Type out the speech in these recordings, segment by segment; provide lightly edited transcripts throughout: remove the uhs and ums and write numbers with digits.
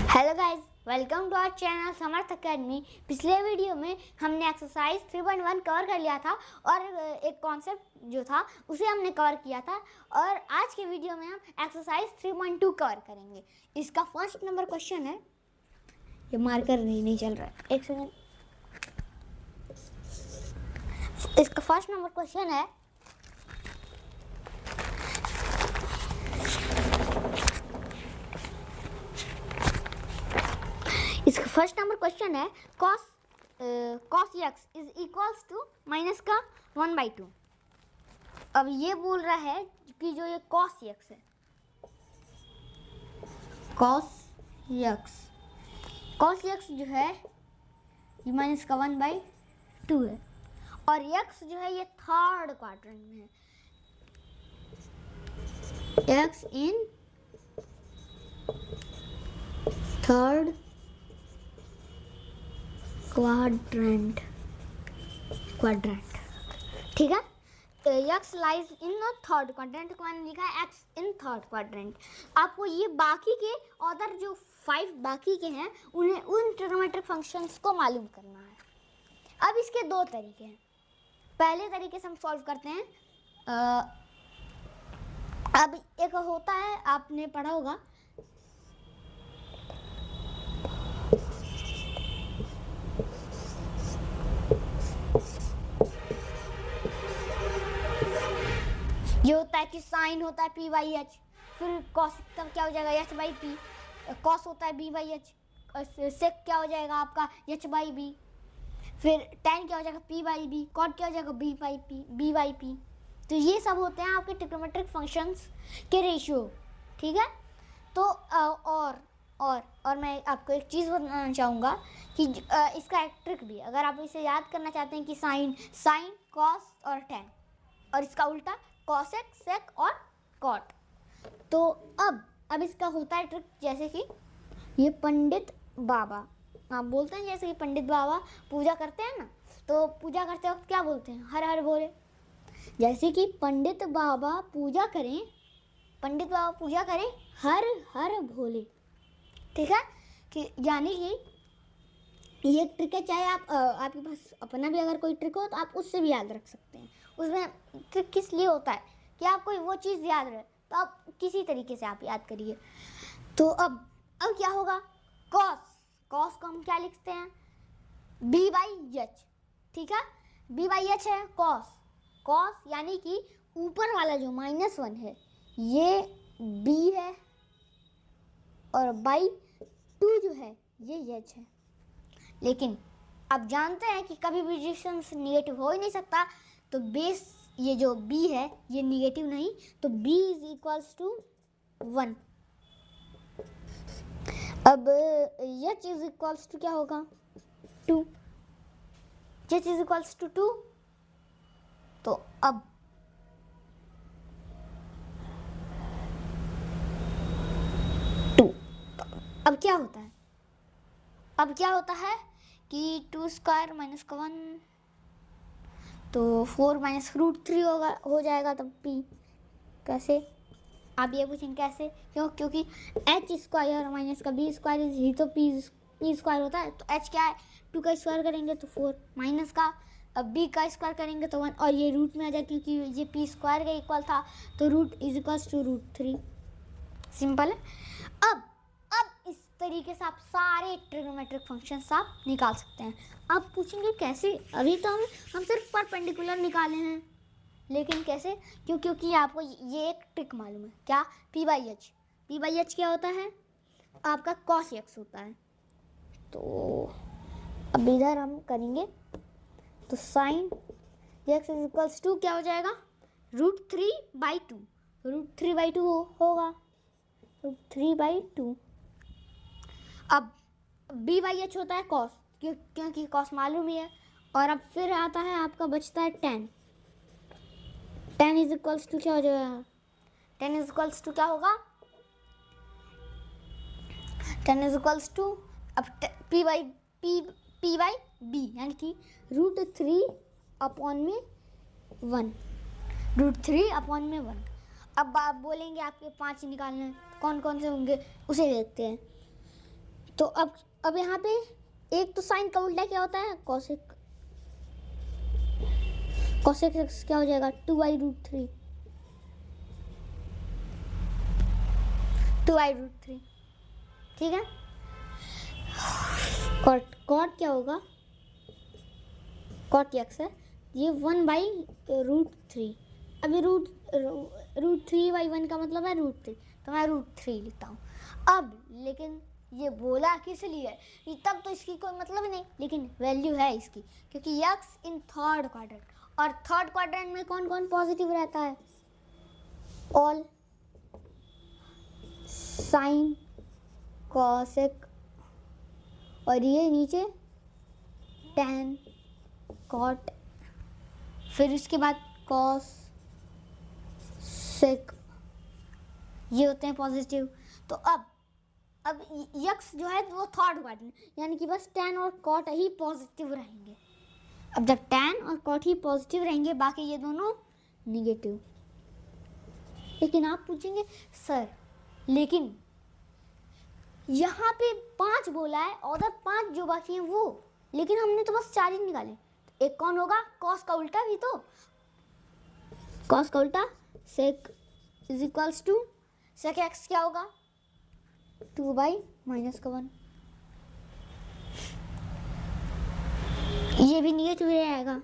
Hello guys, welcome to our channel Samarth Academy. पिछले वीडियो में हमने एक्सरसाइज 3.1 कवर कर लिया था और एक कॉन्सेप्ट जो था उसे हमने कवर किया था। और आज के वीडियो में हम एक्सरसाइज 3.2 कवर करेंगे। इसका फर्स्ट नंबर क्वेश्चन है, ये मार्कर नहीं चल रहा है, एक सेकेंड। इसका फर्स्ट नंबर क्वेश्चन है, इसका फर्स्ट नंबर क्वेश्चन है cos x is equals to minus का 1/2। अब ये बोल रहा है कि जो ये cos x है, cos x जो है ये माइनस का 1/2 है और x जो है ये थर्ड क्वाड्रेंट में है, x इन थर्ड क्वाड्रेंट, ठीक है। x lies in third quadrant को मैंने लिखा है x इन थर्ड क्वाड्रेंट। आपको ये बाकी के अदर जो 5 बाकी के हैं उन्हें उन ट्रिग्नोमेट्रिक फंक्शंस को मालूम करना है। अब इसके दो तरीके हैं। पहले तरीके से हम सॉल्व करते हैं। अब एक होता है, आपने पढ़ा होगा, ये होता है कि साइन होता है p/h, फिर कॉस तब क्या हो जाएगा h/p, कॉस होता है b/h, सेक क्या हो जाएगा आपका h/b, फिर tan क्या हो जाएगा p/b, कॉट क्या हो जाएगा b/p। तो ये सब होते हैं आपके ट्रिग्नोमेट्रिक फंक्शंस के रेशियो, ठीक है। तो और मैं आपको एक चीज़ बताना चाहूँगा कि इसका एक ट्रिक भी, अगर आप इसे याद करना चाहते हैं कि साइन कॉस और tan, और इसका उल्टा कॉसेक सेक और कॉट। तो अब इसका होता है ट्रिक, जैसे कि ये पंडित बाबा, आप बोलते हैं जैसे कि पंडित बाबा पूजा करते हैं ना, तो पूजा करते वक्त क्या बोलते हैं, हर हर बोले। जैसे कि पंडित बाबा पूजा करें हर हर भोले, ठीक है। कि यानी कि ये ट्रिक है, चाहे आपके पास अपना भी अगर कोई ट्रिक हो तो आप उससे भी याद रख सकते हैं। उसमें ट्रिक किस लिए होता है कि आपको वो चीज़ याद रहे, तो आप किसी तरीके से आप याद करिए। तो अब क्या होगा, कॉस को हम क्या लिखते हैं, b/h, ठीक है। b/h है कॉस यानी कि ऊपर वाला जो -1 है ये b है और /2 जो है ये h है। लेकिन आप जानते हैं कि कभी भी डिस्टेंस निगेटिव हो ही नहीं सकता, तो बेस ये जो b है ये निगेटिव नहीं, तो b इज इक्वल्स टू 1। अब h इज इक्वल्स टू क्या होगा, 2, h इज इक्वल्स टू 2। तो अब क्या होता है कि 2 स्क्वायर माइनस का 1, तो 4 माइनस √3 हो जाएगा। तब p कैसे, आप ये पूछेंगे कैसे, क्योंकि h स्क्वायर माइनस का b स्क्वायर ही तो p स्क्वायर होता है। तो h क्या है, 2 का स्क्वायर करेंगे तो 4, माइनस का अब b का स्क्वायर करेंगे तो 1, और ये रूट में आ जाए क्योंकि ये p स्क्वायर का इक्वल था, तो root is equals to √3। Simple है। अब इस तरीके से आप सारे ट्रिग्नोमेट्रिक फंक्शंस आप निकाल सकते हैं। आप पूछेंगे कैसे, अभी तो हम सिर्फ परपेंडिकुलर निकाले हैं, लेकिन कैसे, क्योंकि आपको ये एक ट्रिक मालूम है, क्या, p/h क्या होता है, आपका cos x होता है। तो अब इधर हम करेंगे, तो sine x is equals to क्या हो जाएगा, √3/2, √3/2 होगा, √3/2। अब b/h होता है कॉस, क्योंकि कॉस मालूम ही है। और अब फिर आता है आपका, बचता है tan इज इक्वल्स टू क्या हो जाएगा, tan इज इक्वल्स टू क्या होगा, tan इज इक्वल्स टू अब p/b यानी कि √3/1। अब आप बोलेंगे आपके 5 निकालने, कौन कौन से होंगे उसे देखते हैं। तो अब यहाँ पे एक तो साइन का उल्टा क्या होता है, कॉसेक। कॉसेक एक्स क्या हो जाएगा, 2/√3। 2/√3, ठीक है। कॉट क्या होगा, कॉट एक्स है, ये 1/√3। अभी √3/1 का मतलब है √3, तो मैं √3 लिखता हूँ। अब लेकिन ये बोला किस लिए, ये तब तो इसकी कोई मतलब नहीं, लेकिन वैल्यू है इसकी, क्योंकि एक्स इन थर्ड क्वाड्रेंट, और थर्ड क्वाड्रेंट में कौन कौन पॉजिटिव रहता है, ऑल, साइन, कॉसेक, और ये नीचे टैन, कॉट, फिर उसके बाद कॉस, सेक, ये होते हैं पॉजिटिव। तो अब यक्स जो है वो थर्ड क्वाड्रेंट, यानी कि बस टैन और कॉट ही पॉजिटिव रहेंगे। अब जब टैन और कॉट ही पॉजिटिव रहेंगे, बाकी ये दोनों निगेटिव। लेकिन आप पूछेंगे सर, लेकिन यहाँ पे 5 बोला है, और 5 जो बाकी हैं वो, लेकिन हमने तो बस 4 ही निकाले। एक कौन होगा, कॉस का उल्टा भी तो, कॉस का उल्टा sec is equals to, sec X क्या होगा, 2/-1। ये भी निगेटिव रहेगा।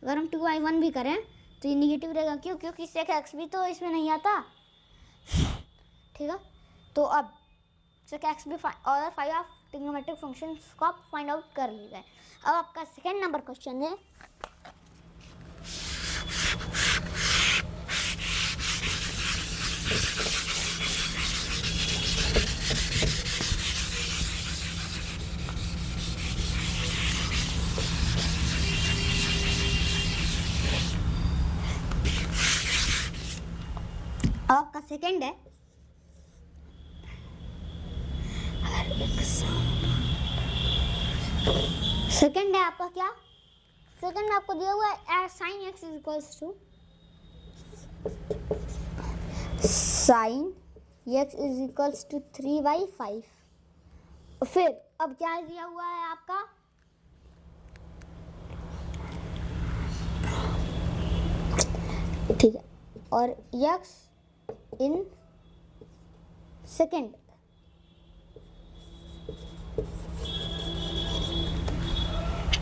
अगर हम 2/1 भी करें तो ये निगेटिव रहेगा, क्यों, क्योंकि सेक एक्स भी तो इसमें नहीं आता, ठीक है। तो अब सेक एक्स भी और 5 ऑफ ट्रिग्नोमेट्रिक फंक्शंस को आप फाइंड आउट कर लीजिए। अब आपका सेकेंड नंबर क्वेश्चन है, आपका सेकेंड है, सेकेंड है आपका क्या, सेकेंड आपको दिया हुआ है sine X is equals to, sine X is equals to 3/5। फिर अब क्या दिया हुआ है आपका, ठीक है, और एक्स इन सेकेंड,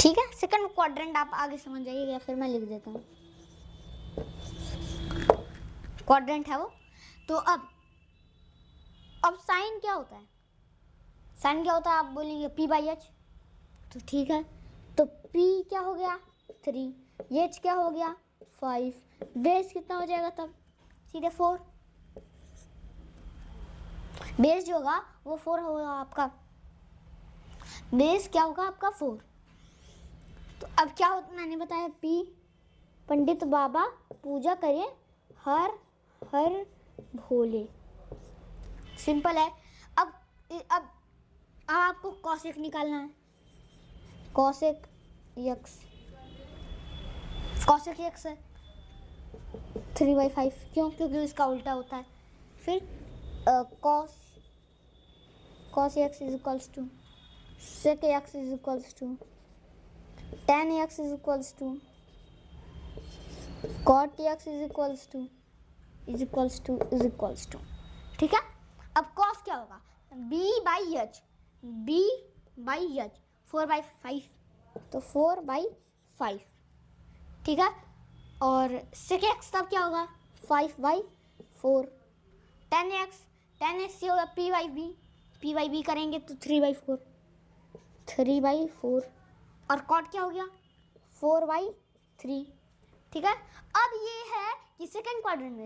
ठीक है। सेकंड क्वाड्रेंट आप आगे समझ जाइए, या फिर मैं लिख देता हूँ, क्वाड्रेंट है वो। तो अब साइन क्या होता है, साइन क्या होता है, आप बोलेंगे P/H, तो ठीक है। तो P क्या हो गया 3, H क्या हो गया 5, बेस कितना हो जाएगा तब, सीधे 4, बेस जो होगा वो 4 होगा आपका, बेस क्या होगा आपका 4। तो अब क्या होता, मैंने बताया P, पंडित बाबा पूजा करें हर हर भोले, सिंपल है। अब आपको कॉसेक निकालना है, कॉसेक एक्स, कॉसेक एक्स है 3/5, क्यों, क्योंकि इसका उल्टा होता है। फिर cos X is equals to, sec X is equals to, tan x is equals to, cot x is equals to, ठीक है। अब cos क्या होगा, b/h, 4/5, तो 4/5, ठीक है। और sec x तब क्या होगा 5/4, tan x से होगा p/b करेंगे तो 3/4, और कॉट क्या हो गया 4/3, ठीक है। अब ये है कि सेकंड क्वाड्रेंट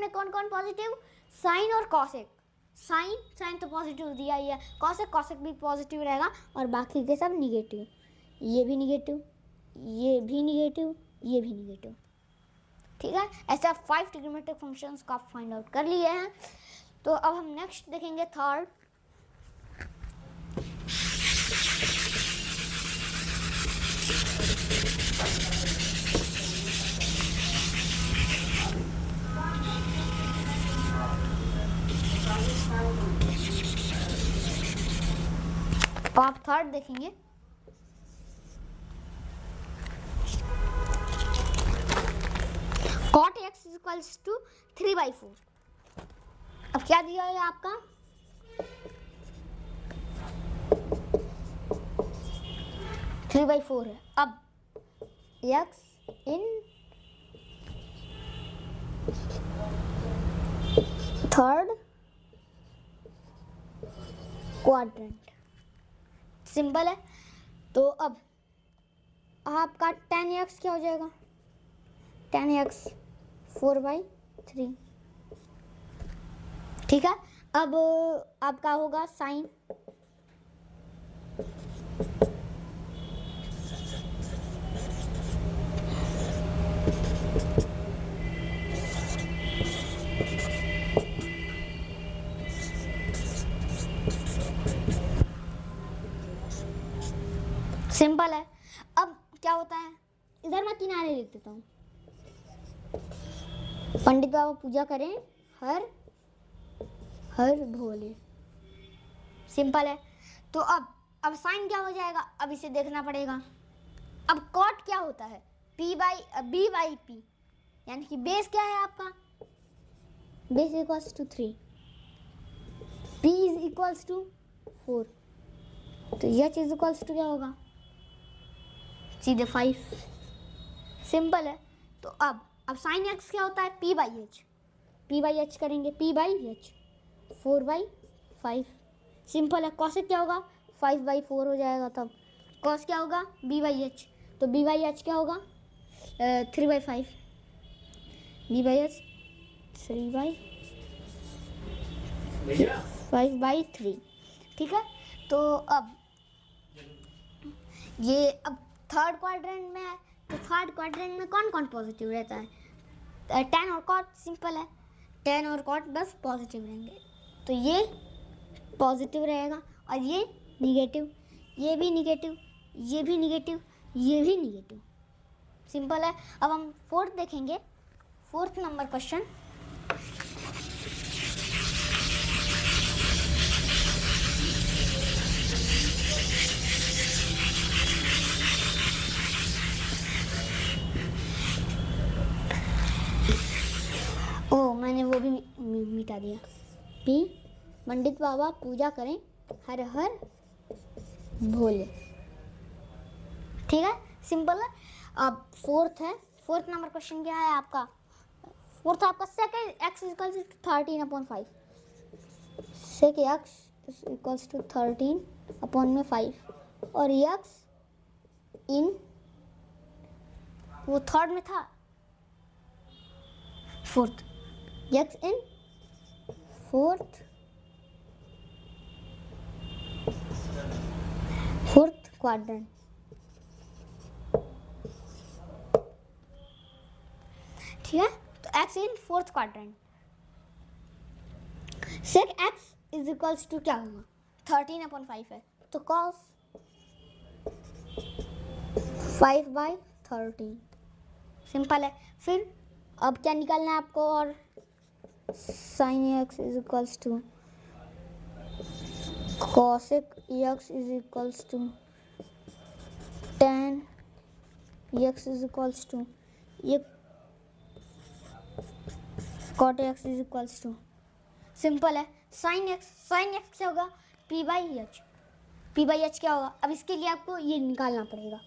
में कौन कौन पॉजिटिव, साइन और कॉसेक, साइन तो पॉजिटिव दिया ही है, कॉसेक भी पॉजिटिव रहेगा, और बाकी के सब निगेटिव, ये भी निगेटिव, ये भी निगेटिव, ये भी निगेटिव, ठीक है। ऐसा 5 ट्रिग्नोमेट्रिक फंक्शंस को आप फाइंड आउट कर लिए हैं। तो अब हम नेक्स्ट देखेंगे थर्ड, आप थर्ड देखेंगे, cot x is equals to 3/4। अब क्या दिया है आपका, 3/4 है। अब x in third quadrant, simple है। तो अब आपका 10x क्या हो जाएगा, 10x 4/3, ठीक है। अब आपका होगा साइन, सिंपल है। अब क्या होता है, इधर मैं किनारे लिख देता हूँ, पंडित बाबा पूजा करें हर हर भोले, सिंपल है। तो अब साइन क्या हो जाएगा, अब इसे देखना पड़ेगा। अब कॉट क्या होता है, b/p, यानी कि बेस क्या है आपका, base equals to 3, p is equals to 4, तो h इज इक्वल्स टू क्या होगा, सीधे 5, सिंपल है। तो अब साइन x क्या होता है, p/h करेंगे, p/h 4/5, सिंपल है। कॉसेक क्या होगा, 5/4 हो जाएगा। तब कॉस क्या होगा, b/h, तो b/h क्या होगा 3/5, b/h 3/5/3, ठीक है। तो अब ये अब थर्ड क्वाड्रेंट में है, तो थर्ड क्वाड्रेंट में कौन कौन पॉजिटिव रहता है, tan और cot, सिंपल है, tan और cot बस पॉजिटिव रहेंगे। तो ये पॉजिटिव रहेगा और ये निगेटिव, ये भी निगेटिव, ये भी निगेटिव, ये भी निगेटिव, सिंपल है। अब हम फोर्थ देखेंगे, फोर्थ नंबर क्वेश्चन, मैंने वो भी मिटा दिया, p पंडित बाबा पूजा करें हर हर भोले, ठीक है, सिंपल है। अब फोर्थ है, फोर्थ नंबर क्वेश्चन क्या है आपका, फोर्थ आपका sec x equals to 13/5, sec x equals to 13/5, और x इन वो थर्ड में था, fourth, x in fourth quadrant, ठीक है। तो x in fourth quadrant, sec x is equals to क्या होगा, 13/5 है, तो cos 5/13, सिंपल है। फिर अब क्या निकालना है आपको, और sine x is equals to cosec x is equals to tan x is equals to ये cot x is equals to, simple है, साइन x क्या होगा, p/h क्या होगा। अब इसके लिए आपको ये निकालना पड़ेगा,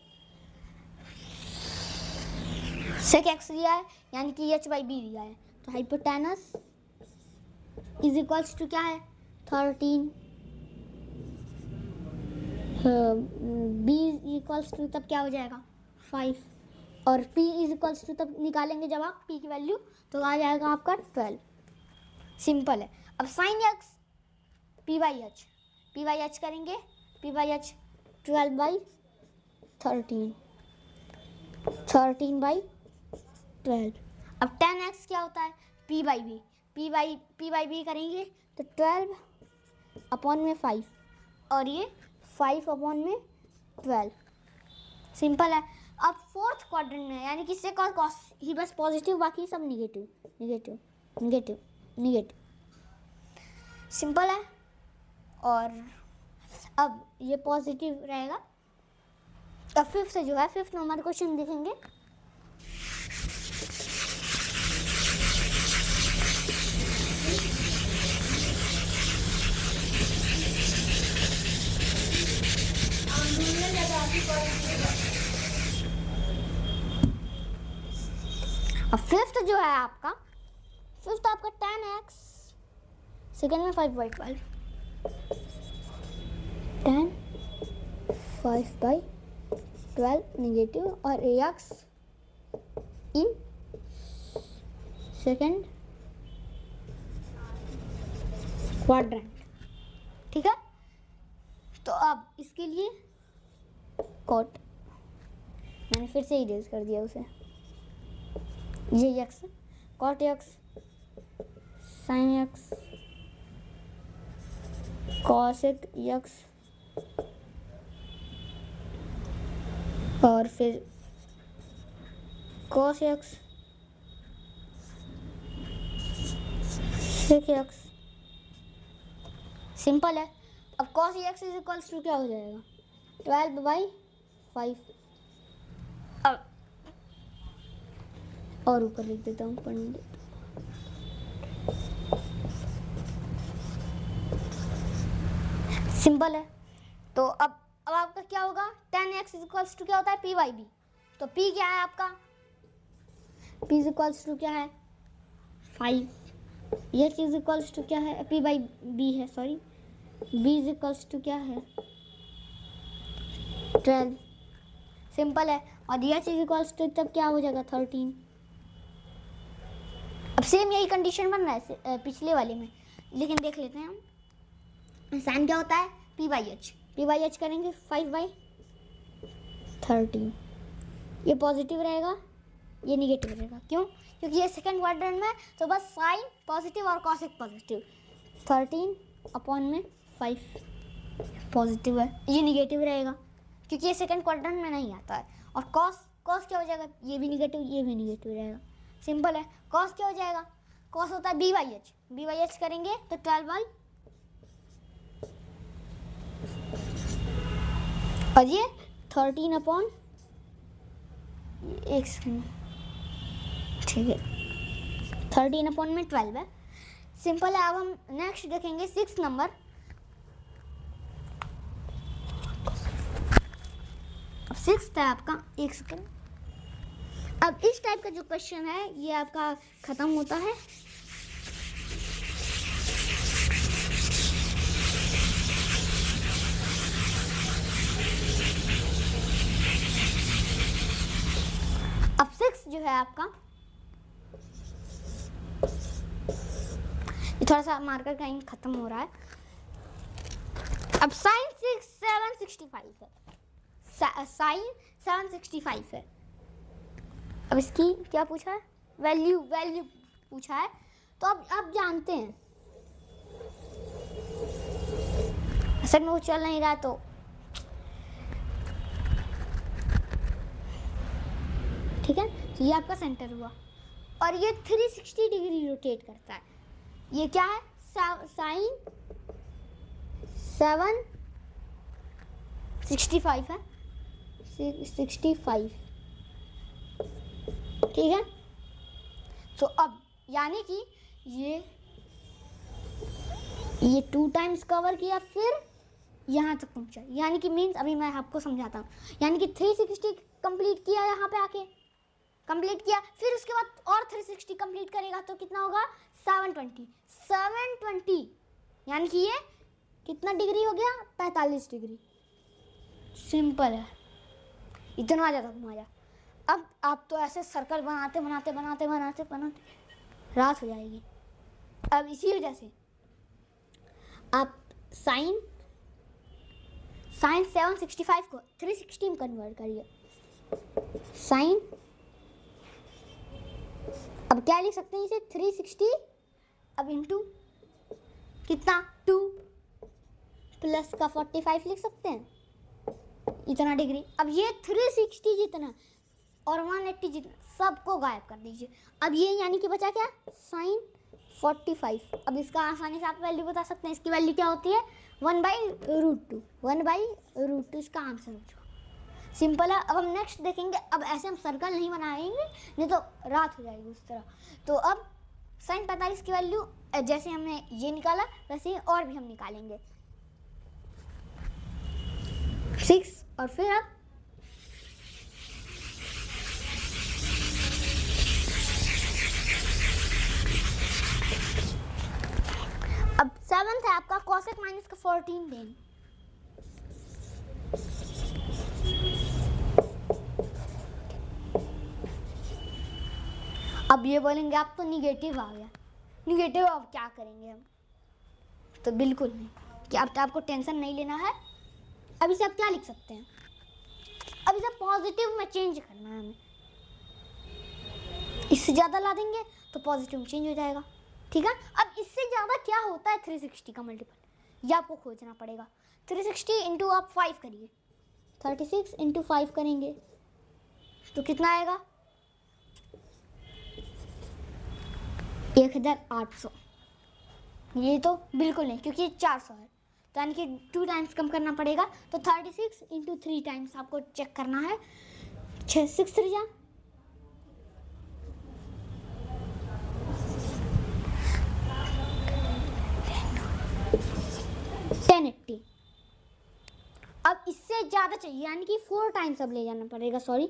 सेक x दिया है यानी कि h/b दिया है, तो हाइपोटेनस इज इक्वल्स टू क्या है 13, b इक्वल्स टू तब क्या हो जाएगा 5, और p इज इक्वल्स टू तब निकालेंगे जब आप p की वैल्यू, तो आ जाएगा आपका 12, सिंपल है। अब साइन x p/h करेंगे, p/h 12/13, 13/12। अब tan x क्या होता है, p/b करेंगे तो 12/5, और ये 5/12, सिंपल है। अब फोर्थ क्वाड्रेंट में यानी कि सेक और कॉस ही बस पॉजिटिव, बाकी सब negative negative negative negative, simple है। और अब ये पॉजिटिव रहेगा। अब फिफ्थ जो है, फिफ्थ नंबर क्वेश्चन देखेंगे। अब फिफ्थ जो है आपका, फिफ्थ आपका 10x, सेकेंड में 5/12, 10 5/12 नेगेटिव और x इन सेकेंड क्वाड्रेंट। ठीक है, तो अब इसके लिए कॉट, मैंने फिर से इरेज कर दिया उसे, ये x cot x sine x cosec x और फिर cos x sec x। Simple है। अब cos x is equals to क्या हो जाएगा, 12/5। अब और ऊपर लिख देता हूँ, पढ़ने देता हूँ। सिंपल है। तो अब आपका क्या होगा, 10x इज इक्वल्स टू क्या होता है, p/b। तो p क्या है आपका, p इज इक्वल्स टू क्या है 5, h इज इक्वल्स टू क्या है, p/b है, sorry, b is equals to क्या है 12। सिंपल है। और h इज इक्वल्स टू तब क्या हो जाएगा 13। अब सेम यही कंडीशन बन रहा है पिछले वाले में, लेकिन देख लेते हैं हम। साइन क्या होता है, p/h करेंगे 5/13। ये पॉजिटिव रहेगा, ये निगेटिव रहेगा। क्यों, क्योंकि ये सेकंड क्वाड्रेंट में, तो बस साइन पॉजिटिव और कॉसेक पॉजिटिव। 13/5 पॉजिटिव है, ये निगेटिव रहेगा क्योंकि ये सेकंड क्वाड्रेंट में नहीं आता है। और कॉस क्या हो जाएगा, ये भी निगेटिव, ये भी निगेटिव रहेगा। सिंपल है। कॉस क्या हो जाएगा, कॉस होता है b/h करेंगे तो 12 और ये 13 एक सेकेंड, ठीक है, 13/12 है। सिंपल है। अब हम नेक्स्ट देखेंगे 6 नंबर। अब 6 है आपका, एक सेकेंड। अब इस टाइप का जो क्वेश्चन है ये आपका खत्म होता है। अब 6 जो है आपका, ये थोड़ा सा मार्कर का इंक खत्म हो रहा है। अब साइन 765 है, साइन 765 है। अब इसकी क्या पूछा है, वैल्यू पूछा है। तो अब आप जानते हैं, असल में वो चल नहीं रहा, तो ठीक है। तो ये आपका सेंटर हुआ और ये 360 डिग्री रोटेट करता है। ये क्या है, साइन 765 है, 65, ठीक है। तो अब यानी कि ये 2 टाइम्स कवर किया, फिर यहाँ तक पहुँचा, यानी कि मीन्स, अभी मैं आपको समझाता हूँ, यानी कि 360 कंप्लीट किया, यहाँ पे आके कंप्लीट किया, फिर उसके बाद और 360 कंप्लीट करेगा तो कितना होगा 720, यानी कि ये कितना डिग्री हो गया, 45 डिग्री। सिंपल है, इतना ज़्यादा घुमाया। अब आप तो ऐसे सर्कल बनाते रात हो जाएगी। अब इसी वजह से आप साइन 765 को 360 में कन्वर्ट करिए। साइन, अब क्या लिख सकते हैं इसे, 360 अब इंटू कितना 2 प्लस का 45 लिख सकते हैं, इतना डिग्री। अब ये 360 जितना और 180 जितना सबको गायब कर दीजिए। अब ये यानी कि बचा क्या, साइन 45। अब इसका आसानी से आप वैल्यू बता सकते हैं, इसकी वैल्यू क्या होती है 1/√2। 1/√2 इसका आंसर हो जाएगा। सिंपल है। अब हम नेक्स्ट देखेंगे। अब ऐसे हम सर्कल नहीं बनाएंगे, नहीं तो रात हो जाएगी उस तरह। तो अब sin 45 की वैल्यू जैसे हमने ये निकाला वैसे ही और भी हम निकालेंगे 6। और फिर अब 7th है आपका cosec माइनस का 14 दें। अब ये बोलेंगे आप तो निगेटिव आ गया, निगेटिव अब क्या करेंगे हम? तो बिल्कुल नहीं, कि अब तो आपको टेंशन नहीं लेना है। अब इसे आप क्या लिख सकते हैं, अब इसे पॉजिटिव में चेंज करना है हमें। इससे ज़्यादा ला देंगे तो पॉजिटिव में चेंज हो जाएगा, ठीक है। अब इससे ज़्यादा क्या होता है 360 का मल्टीपल, ये आपको खोजना पड़ेगा। 360 इंटू आप 5 करिए, 36 इंटू 5 करेंगे तो कितना आएगा 1800। ये तो बिल्कुल नहीं, क्योंकि ये 400 है, तो यानी कि 2 टाइम्स कम करना पड़ेगा। तो 36 इंटू 3 टाइम्स आपको चेक करना है। 6 3 जा 1080। अब इससे ज़्यादा चाहिए, यानी कि 4 टाइम्स अब ले जाना पड़ेगा। सॉरी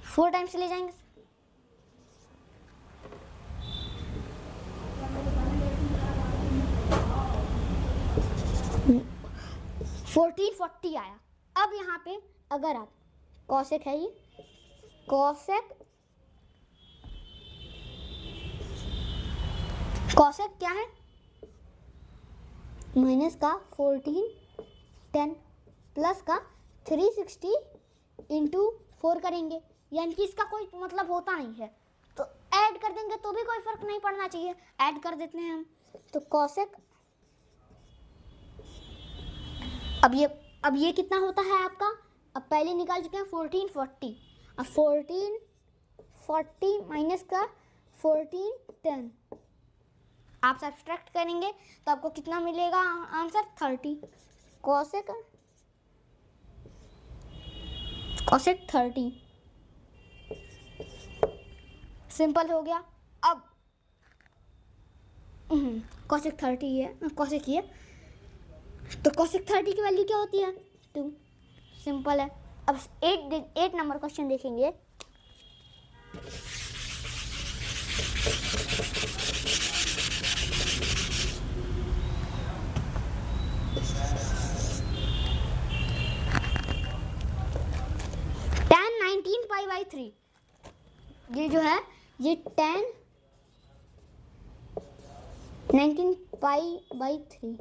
4 टाइम्स ले जाएंगे। 1440 आया। अब यहाँ पे अगर आप कॉसेक है, ये कॉसेक क्या है माइनस का 14 10 प्लस का 360 इंटू 4 करेंगे, यानी कि इसका कोई मतलब होता नहीं है, तो ऐड कर देंगे तो भी कोई फर्क नहीं पड़ना चाहिए। ऐड कर देते हैं हम, तो कॉसेक अब ये कितना होता है आपका, अब पहले निकाल चुके हैं 1440। अब 1440 माइनस का 1410 आप सब्सट्रैक्ट करेंगे तो आपको कितना मिलेगा आंसर 30। कॉसेक 30 सिंपल हो गया। अब कॉसेक 30 है, कॉसेक ये, तो कॉसेक 30 की वैल्यू क्या होती है 2। सिंपल है। अब 8 नंबर क्वेश्चन देखेंगे। tan 19 पाई बाई 3, ये जो है ये tan 19 पाई बाई 3।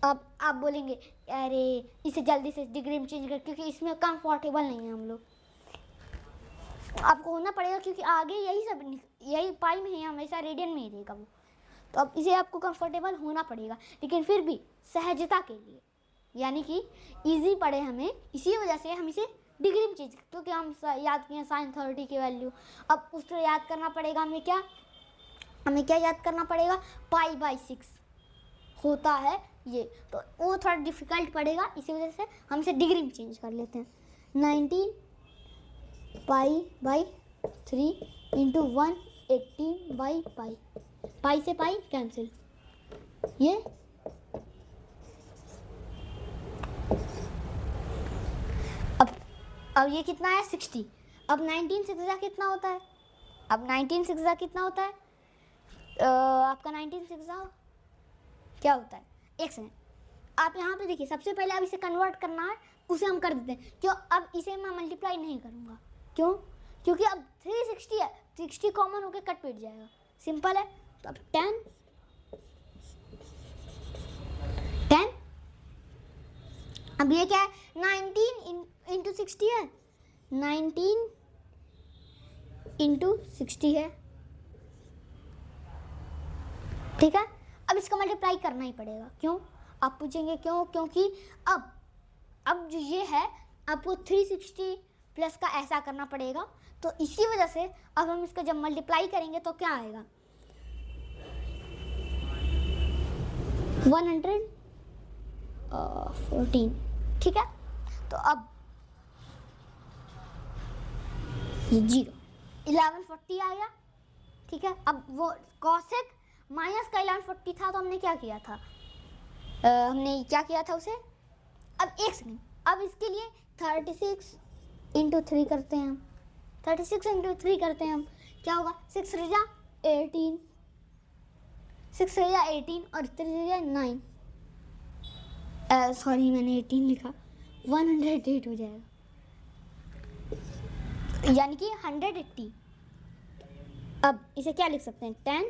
अब आप बोलेंगे अरे इसे जल्दी से डिग्री में चेंज कर, क्योंकि इसमें कंफर्टेबल नहीं है हम लोग। आपको होना पड़ेगा, क्योंकि आगे यही पाई में है, हमेशा रेडियन में ही देगा वो, तो अब इसे आपको कंफर्टेबल होना पड़ेगा। लेकिन फिर भी सहजता के लिए, यानी कि इजी पड़े हमें, इसी वजह से हम इसे डिग्री में चेंज, क्योंकि हम याद किए sin 30 की वैल्यू। अब उसको याद करना पड़ेगा हमें क्या याद करना पड़ेगा, पाई बाई 6 होता है ये, तो वो थोड़ा डिफिकल्ट पड़ेगा, इसी वजह से हम इसे डिग्री में चेंज कर लेते हैं। 19 pi by 3 into 180 by pi, pi से पाई कैंसिल, ये अब ये कितना है 60। अब 19 6 कितना होता है, अब 19 6 कितना होता है आपका 19 6 क्या होता है, एक सेकेंड। आप यहाँ पे देखिए, सबसे पहले अब इसे कन्वर्ट करना है, उसे हम कर देते हैं। क्यों, अब इसे मैं मल्टीप्लाई नहीं करूँगा, क्यों, क्योंकि अब 360 है, 60 कॉमन होकर कट पिट जाएगा, सिंपल है। तो अब 10 अब ये क्या है 19 इंटू 60 है, 19 इंटू 60 है, ठीक है। अब इसका मल्टीप्लाई करना ही पड़ेगा, क्यों, आप पूछेंगे क्यों, क्योंकि अब जो ये है आपको 360 प्लस का ऐसा करना पड़ेगा, तो इसी वजह से अब हम इसका जब मल्टीप्लाई करेंगे तो क्या आएगा 114, ठीक है। तो अब ये 0, 1140 आ गया, ठीक है। अब वो कॉसेक माइनस का 1140 था, तो हमने क्या किया था, हमने क्या किया था उसे, अब एक सेकेंड, अब इसके लिए 36 इंटू 3 करते हैं हम, 36 इंटू 3 करते हैं हम, क्या होगा, 6 रेजा 18, 6 रेजा 18 और 3 रेजा 9, सॉरी मैंने 18 लिखा, 108 हो जाएगा, यानी कि 180। अब इसे क्या लिख सकते हैं, 10,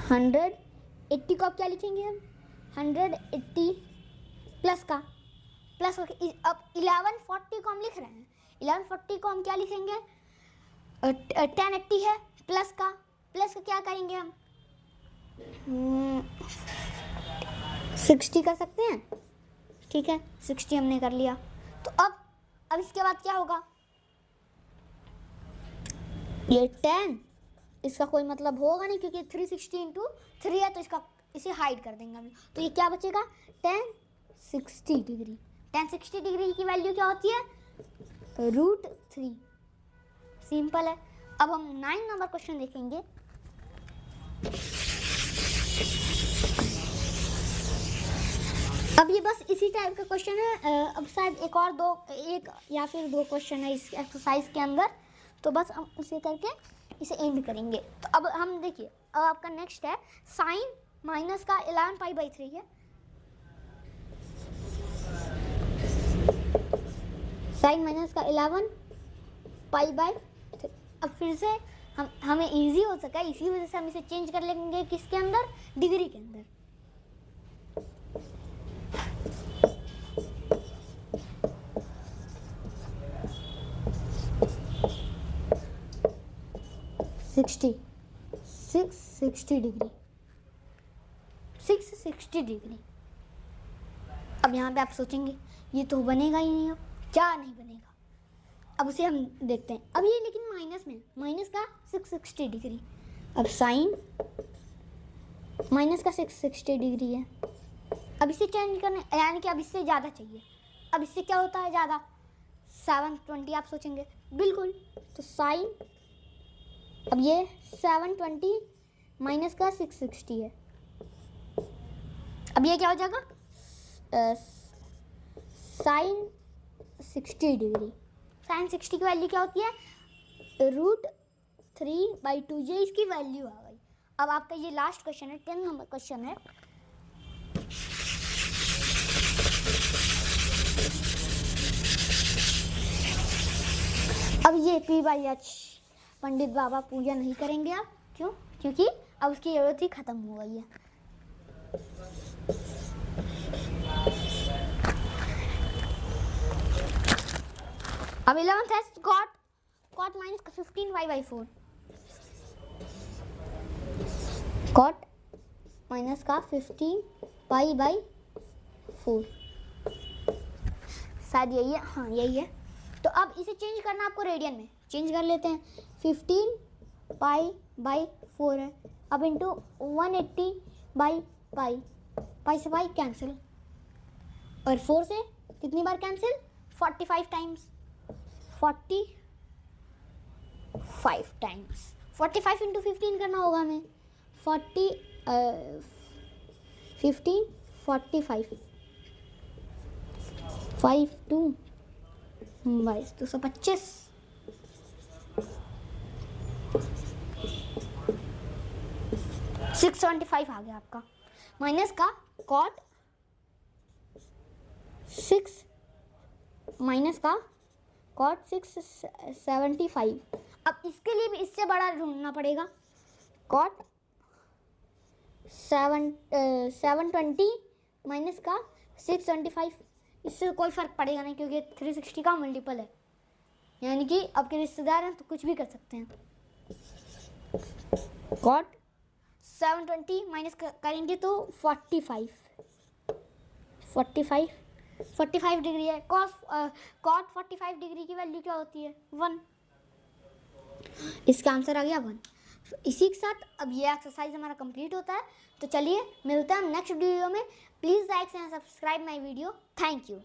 180 को अब क्या लिखेंगे हम, 180 प्लस का, प्लस अब 1140 को हम लिख रहे हैं, 1140 को हम क्या लिखेंगे, 1080 है, प्लस का क्या करेंगे हम, 60 कर सकते हैं, ठीक है, 60 हमने कर लिया। तो अब इसके बाद क्या होगा, ये 10, इसका कोई मतलब होगा नहीं क्योंकि 360 इंटू 3 है, तो इसे हाइड कर देंगे हम। तो ये क्या बचेगा, 1060 डिग्री। 1060 डिग्री की वैल्यू क्या होती है, √3। सिंपल है। अब हम 9 नंबर क्वेश्चन देखेंगे। अब ये बस इसी टाइप का क्वेश्चन है, अब शायद एक या फिर 2 क्वेश्चन है इस एक्सरसाइज के अंदर, तो बस हम उसे करके इसे एंड करेंगे। तो अब हम देखिए, अब आपका नेक्स्ट है साइन माइनस का 11π/3 है, साइन माइनस का 11π/3। अब फिर से हमें इजी हो सका, इसी वजह से हम इसे चेंज कर लेंगे किसके अंदर, डिग्री के अंदर। Six sixty degree. अब यहाँ पे आप सोचेंगे ये तो बनेगा ही नहीं, अब क्या नहीं बनेगा। अब उसे हम देखते हैं। अब ये लेकिन माइनस में, माइनस का 660 डिग्री। अब साइन माइनस का 660 डिग्री है। अब इसे चेंज करने, यानी कि अब इससे ज़्यादा चाहिए। अब इससे क्या होता है ज़्यादा, 720 आप सोचेंगे, बिल्कुल। तो साइन, अब ये 720 माइनस का 660 है। अब ये क्या हो जाएगा, साइन 60 डिग्री। साइन 60 की वैल्यू क्या होती है, √3/2। ये इसकी वैल्यू आ गई। अब आपका ये लास्ट क्वेश्चन है, 10 नंबर क्वेश्चन है। अब ये P/H पंडित बाबा पूजा नहीं करेंगे आप, क्यों, क्योंकि अब उसकी जरूरत ही खत्म हो गई है। अब 11th है cot माइनस का 15π/4, cot माइनस का 15π/4, शायद यही है, हाँ यही है। तो अब इसे चेंज करना आपको रेडियन में, चेंज कर लेते हैं। 15π/4 है, अब इंटू 180/π, पाई से पाई कैंसिल, और 4 से कितनी बार कैंसिल, 45 टाइम्स, 45 टाइम्स। 45 इंटू 15 करना होगा हमें, 15 45, 5 2 22, 225। $675 आ गया आपका। माइनस का कॉट 6 माइनस का कॉट 675। अब इसके लिए भी इससे बड़ा ढूंढना पड़ेगा। कॉट 720 माइनस का 675, इससे कोई फ़र्क पड़ेगा नहीं क्योंकि 360 का मल्टीपल है, यानी कि आपके रिश्तेदार हैं तो कुछ भी कर सकते हैं। कॉट 720 माइनस करेंगे तो 45 डिग्री है। कॉट 45 डिग्री की वैल्यू क्या होती है, 1। इसका आंसर आ गया 1। इसी के साथ अब ये एक्सरसाइज हमारा कंप्लीट होता है। तो चलिए मिलते हैं हम नेक्स्ट वीडियो में। Please like and subscribe my video. Thank you.